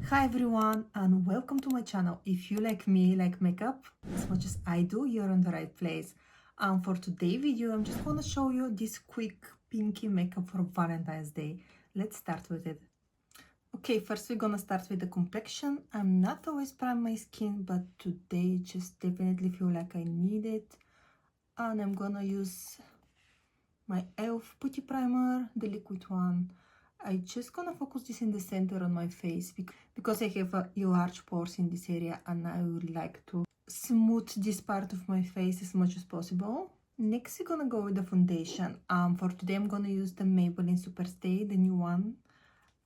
Hi everyone and welcome to my channel. If you like me, like makeup as much as I do, you're in the right place. For today's video, I'm just gonna show you this quick pinky makeup for Valentine's Day. Let's start with it. Okay, first we're gonna start with the complexion. I'm not always prime my skin, but today just definitely feel like I need it. And I'm gonna use my e.l.f. Putty primer, the liquid one. I just gonna focus this in the center on my face because I have large pores in this area and I would like to smooth this part of my face as much as possible. Next we're gonna go with the foundation. For today I'm gonna use the Maybelline Superstay, the new one.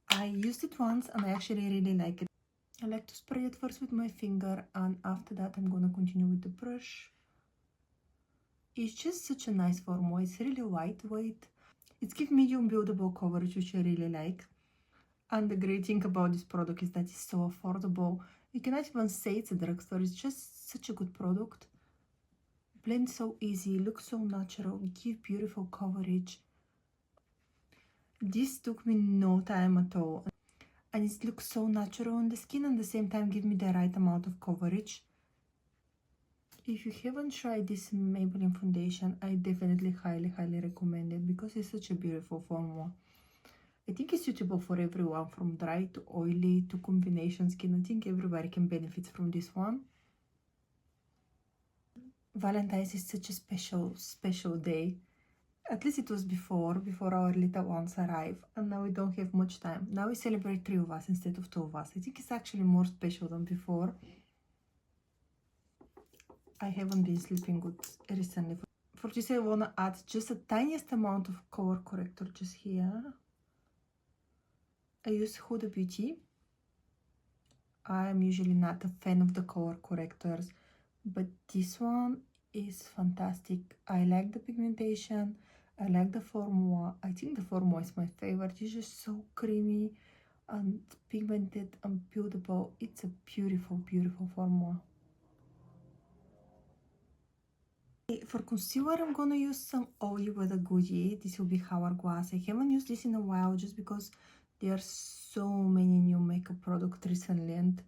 I used it once and I actually really like it. I like to spray it first with my finger and after that I'm gonna continue with the brush. It's just such a nice formula. It's really lightweight. It's give medium buildable coverage, which I really like. And the great thing about this product is that it's so affordable. You cannot even say it's a drugstore. It's just such a good product. Blend so easy, looks so natural, give beautiful coverage. This took me no time at all. And it looks so natural on the skin and at the same time give me the right amount of coverage. If you haven't tried this Maybelline foundation, I definitely highly recommend it because it's such a beautiful formula. I think it's suitable for everyone, from dry to oily to combination skin. I think everybody can benefit from this one. Valentine's is such a special day. At least it was before our little ones arrive, and now we don't have much time. Now we celebrate 3 of us instead of 2 of us. I think it's actually more special than before. I haven't been sleeping good recently. For this I want to add just the tiniest amount of color corrector just here. I use Huda Beauty. I'm usually not a fan of the color correctors, but this one is fantastic. I like the pigmentation, I like the formula. I think the formula is my favorite. It's just so creamy and pigmented and buildable. It's a beautiful formula. For concealer, I'm gonna use some oil with a goodie. This will be Hourglass. I haven't used this in a while just because there are so many new makeup products recently and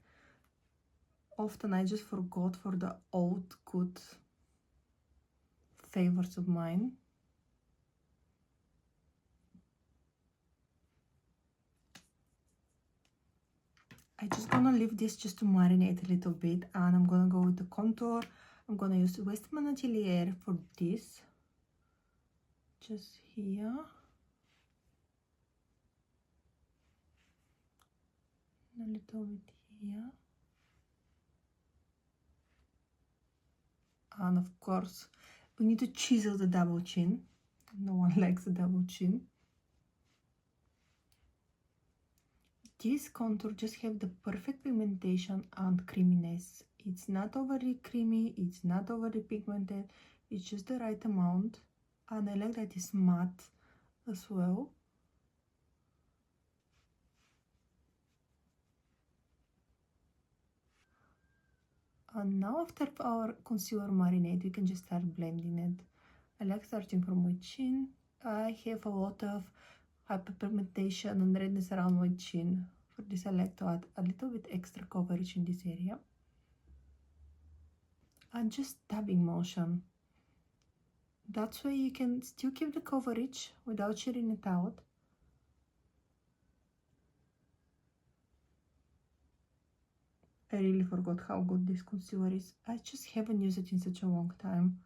often I just forgot for the old good favorites of mine. I just gonna leave this just to marinate a little bit and I'm gonna go with the contour. I'm gonna use Westman Atelier for this. Just here. A little bit here. And of course, we need to chisel the double chin. No one likes a double chin. This contour just have the perfect pigmentation and creaminess. It's not overly creamy, it's not overly pigmented, it's just the right amount. And I like that it's matte as well. And now after our concealer marinade, we can just start blending it. I like starting from my chin. I have a lot of hyperpigmentation and redness around my chin. For this I like to add a little bit extra coverage in this area. And just dabbing motion. That's way you can still keep the coverage without shedding it out. I really forgot how good this concealer is. I just haven't used it in such a long time.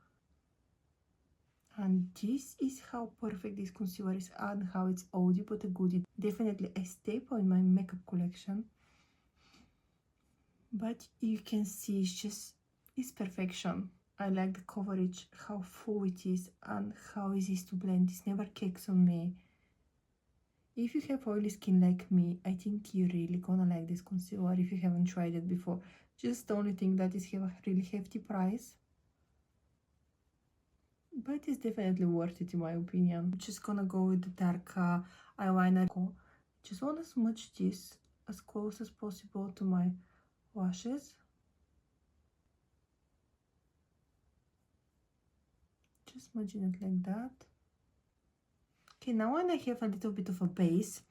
And this is how perfect this concealer is and how it's oldie but a goodie. Definitely a staple in my makeup collection. But you can see it's perfection. I like the coverage, how full it is and how easy it is to blend. It's never cakes on me. If you have oily skin like me, I think you're really gonna like this concealer if you haven't tried it before. Just the only thing that is have a really hefty price. But it's definitely worth it in my opinion. I'm just gonna go with the dark eyeliner. Just wanna smudge this as close as possible to my lashes. Just smudging it like that. Okay, now when I have a little bit of a base,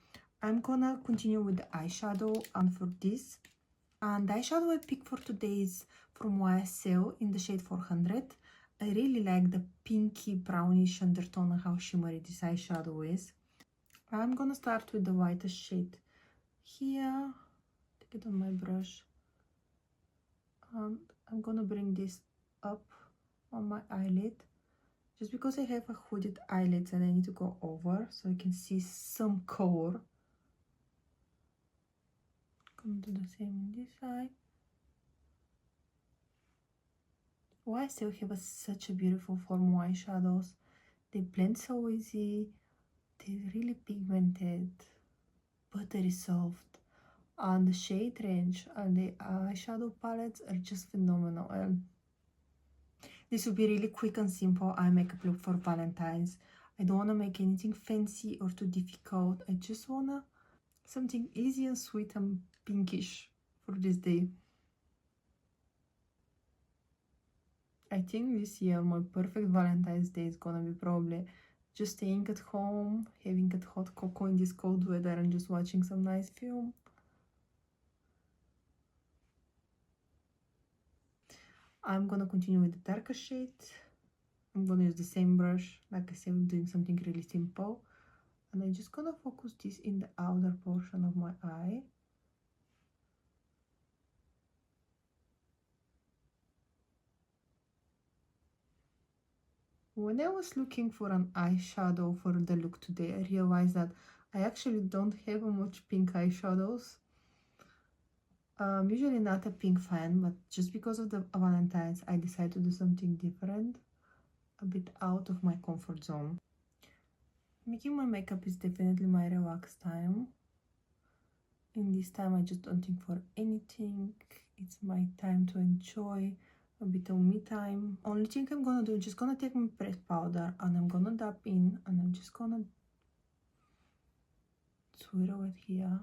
I'm gonna continue with the eyeshadow, and for this, and the eyeshadow I picked for today is from YSL in the shade 400. I really like the pinky brownish undertone and how shimmery this eyeshadow is. I'm gonna start with the whitest shade here. Take it on my brush, and I'm gonna bring this up on my eyelid, just because I have a hooded eyelids and I need to go over so I can see some color. Gonna do the same on this side. Why I still have such a beautiful form eyeshadows. They blend so easy. They're really pigmented, buttery soft, and the shade range and the eyeshadow palettes are just phenomenal. And this will be really quick and simple eye makeup look for Valentine's. I don't want to make anything fancy or too difficult. I just wanna something easy and sweet and pinkish for this day. I think this year my perfect Valentine's Day is gonna be probably just staying at home, having a hot cocoa in this cold weather and just watching some nice film. I'm gonna continue with the darker shade. I'm gonna use the same brush, like I said, doing something really simple. And I'm just gonna focus this in the outer portion of my eye. When I was looking for an eyeshadow for the look today, I realized that I actually don't have much pink eyeshadows. I'm usually not a pink fan, but just because of the Valentine's, I decided to do something different, a bit out of my comfort zone. Making my makeup is definitely my relaxed time. In this time, I just don't think for anything. It's my time to enjoy a bit of me time. Only thing I'm gonna do, just gonna take my pressed powder and I'm gonna dab in and I'm just gonna swirl it here.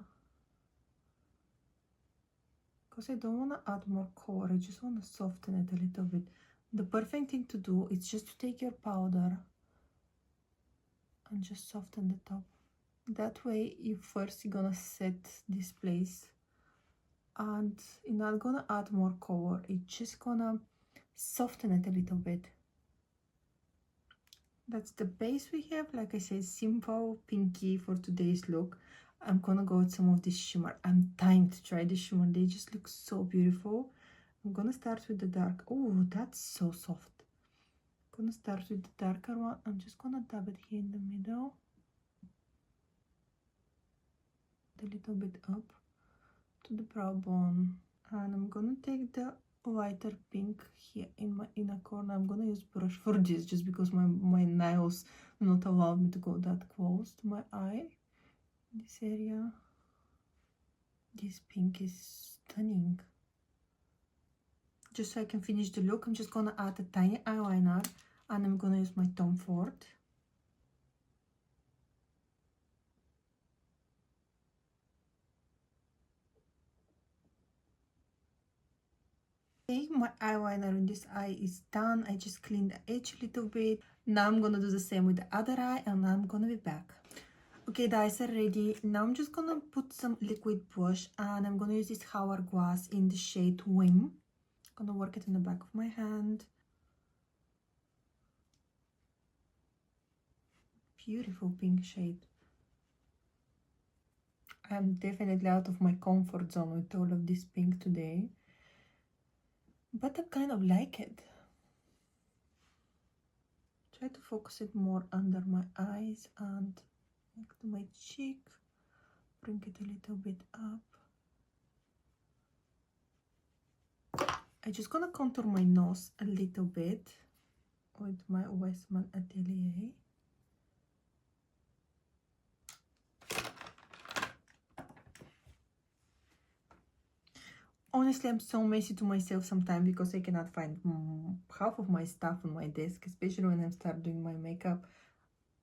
Because I don't want to add more color, I just want to soften it a little bit. The perfect thing to do is just to take your powder and just soften the top. That way, you first you're gonna set this place and you're not gonna add more color, it's just gonna soften it a little bit. That's the base we have. Like I said, simple pinky for today's look. I'm gonna go with some of this shimmer. I'm dying to try this shimmer. They just look so beautiful. I'm gonna start with the dark. Oh, that's so soft. I'm gonna start with the darker one. I'm just gonna dab it here in the middle, a little bit up to the brow bone, and I'm gonna take the lighter pink here in my inner corner. I'm gonna use brush for this just because my nails do not allow me to go that close to my eye. This area, this pink is stunning. Just so I can finish the look, I'm just gonna add a tiny eyeliner and I'm gonna use my Tom Ford. Okay, my eyeliner in this eye is done. I just cleaned the edge a little bit. Now I'm gonna do the same with the other eye and I'm gonna be back. Okay, the eyes are ready. Now I'm just gonna put some liquid blush and I'm gonna use this Hourglass in the shade Whim. I'm gonna work it in the back of my hand. Beautiful pink shade. I'm definitely out of my comfort zone with all of this pink today, but I kind of like it. Try to focus it more under my eyes and next to my cheek. Bring it a little bit up. I'm just gonna contour my nose a little bit with my Westman Atelier. Honestly, I'm so messy to myself sometimes because I cannot find half of my stuff on my desk, especially when I start doing my makeup.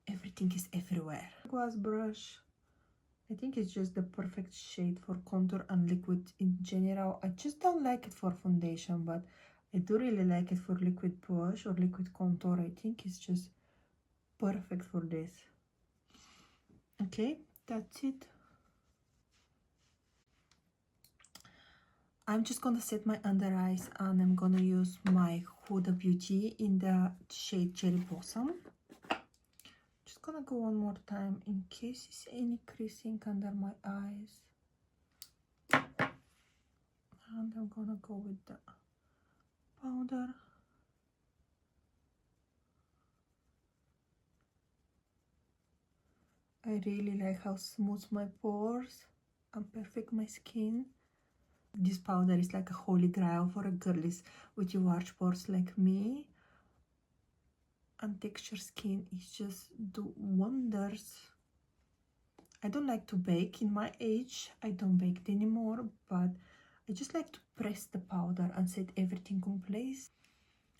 Everything is everywhere. Glass brush. I think it's just the perfect shade for contour and liquid in general. I just don't like it for foundation, but I do really like it for liquid blush or liquid contour. I think it's just perfect for this. Okay, that's it. I'm just gonna set my under eyes, and I'm gonna use my Huda Beauty in the shade Cherry Blossom. Just gonna go one more time in case you see any creasing under my eyes. And I'm gonna go with the powder. I really like how smooth my pores and perfect my skin. This powder is like a holy grail for a girlies with your large pores like me. And texture skin is just do wonders. I don't like to bake in my age. I don't bake anymore, but I just like to press the powder and set everything in place.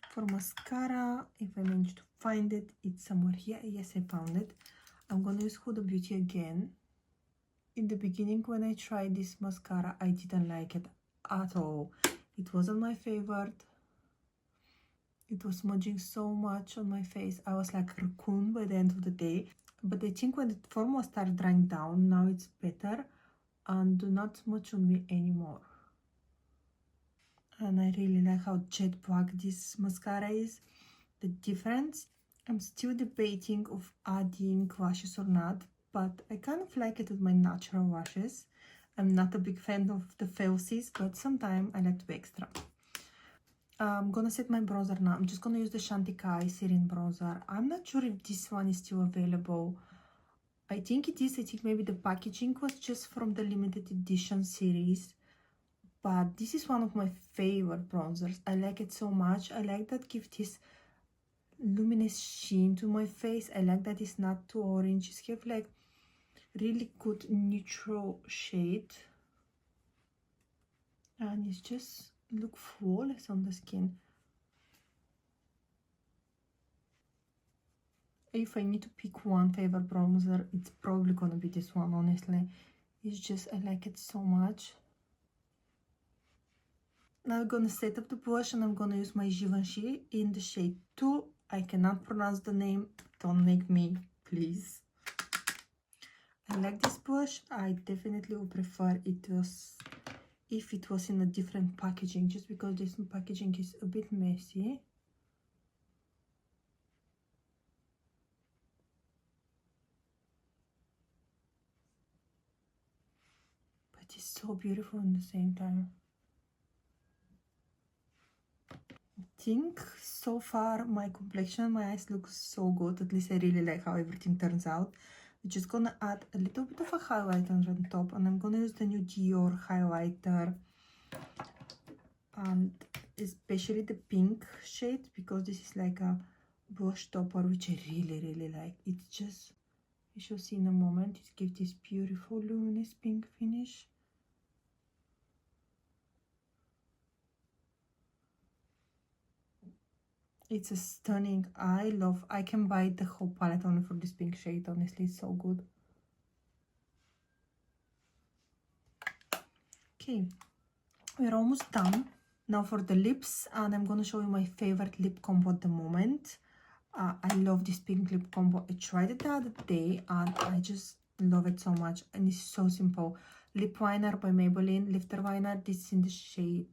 For mascara, if I manage to find it, it's somewhere here. Yes, I found it. I'm gonna use Huda Beauty again. In the beginning, when I tried this mascara, I didn't like it at all. It wasn't my favorite. It was smudging so much on my face. I was like a raccoon by the end of the day. But I think when the formula started drying down, now it's better and do not smudge on me anymore. And I really like how jet black this mascara is. The difference, I'm still debating of adding lashes or not, but I kind of like it with my natural lashes. I'm not a big fan of the falsies, but sometimes I like to be extra. I'm gonna set my bronzer now. I'm just gonna use the Chantecaille Serene bronzer. I'm not sure if this one is still available. I think it is. I think maybe the packaging was just from the limited edition series. But this is one of my favorite bronzers. I like it so much. I like that give this luminous sheen to my face. I like that it's not too orange. It's have like really good neutral shade. And it's just look flawless on the skin. If I need to pick one favorite bronzer, it's probably gonna be this one, honestly. It's just, I like it so much. Now I'm gonna set up the blush, and I'm gonna use my Givenchy in the shade 2. I cannot pronounce the name, don't make me, please. I like this blush. I definitely would prefer it was if it was in a different packaging, just because this packaging is a bit messy. But it's so beautiful at the same time. I think so far my complexion, my eyes look so good. At least I really like how everything turns out. I'm just gonna add a little bit of a highlighter on top, and I'm gonna use the new Dior highlighter, and especially the pink shade, because this is like a blush topper, which I really like. It's just, you shall see in a moment, it gives this beautiful luminous pink finish. It's a stunning. I can buy the whole palette only for this pink shade. Honestly, it's so good. Okay, we're almost done. Now for the lips, and I'm gonna show you my favorite lip combo at the moment. I love this pink lip combo. I tried it the other day, and I just love it so much. And it's so simple. Lip liner by Maybelline, lifter liner. This is in the shade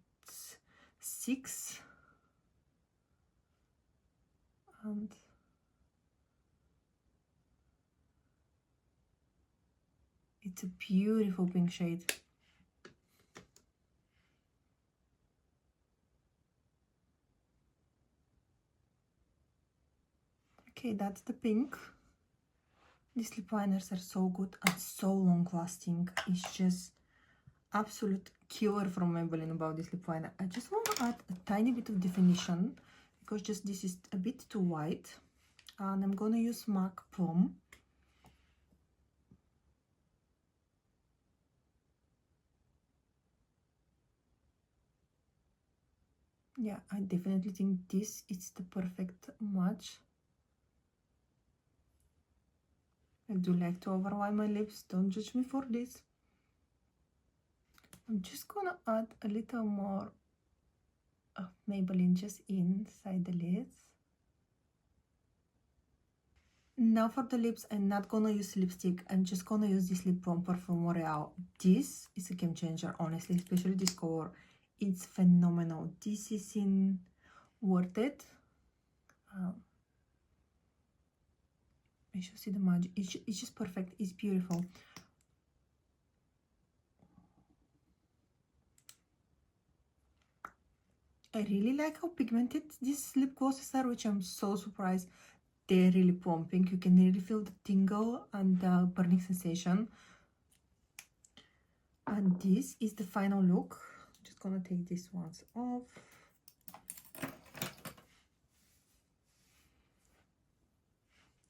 6. And it's a beautiful pink shade. Okay, that's the pink. These lip liners are so good and so long lasting. It's just absolute killer from Maybelline about this lip liner. I just want to add a tiny bit of definition, because just this is a bit too white. And I'm gonna use MAC Plump. Yeah, I definitely think this is the perfect match. I do like to overline my lips, don't judge me for this. I'm just gonna add a little more of Maybelline just inside the lids. Now for the lips, I'm not gonna use lipstick. I'm just gonna use this lip plumper from L'Oreal. This is a game changer, honestly, especially this color. it's phenomenal. This is in Worth It. I should see the magic. It's just perfect. It's beautiful. I really like how pigmented these lip glosses are, which I'm so surprised. They're really pumping. You can really feel the tingle and the burning sensation. And this is the final look. I'm just gonna take these ones off.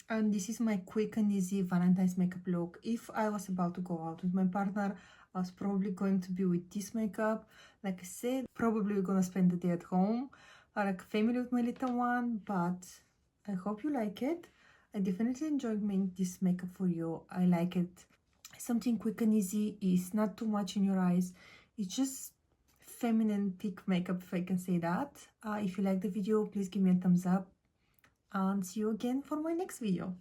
And this is my quick and easy Valentine's makeup look. If I was about to go out with my partner, I was probably going to be with this makeup. Like I said, probably we're gonna spend the day at home, or like family with my little one, but I hope you like it. I definitely enjoyed making this makeup for you. I like it. Something quick and easy. It's not too much in your eyes. It's just feminine thick makeup, if I can say that. If you like the video, please give me a thumbs up. And see you again for my next video.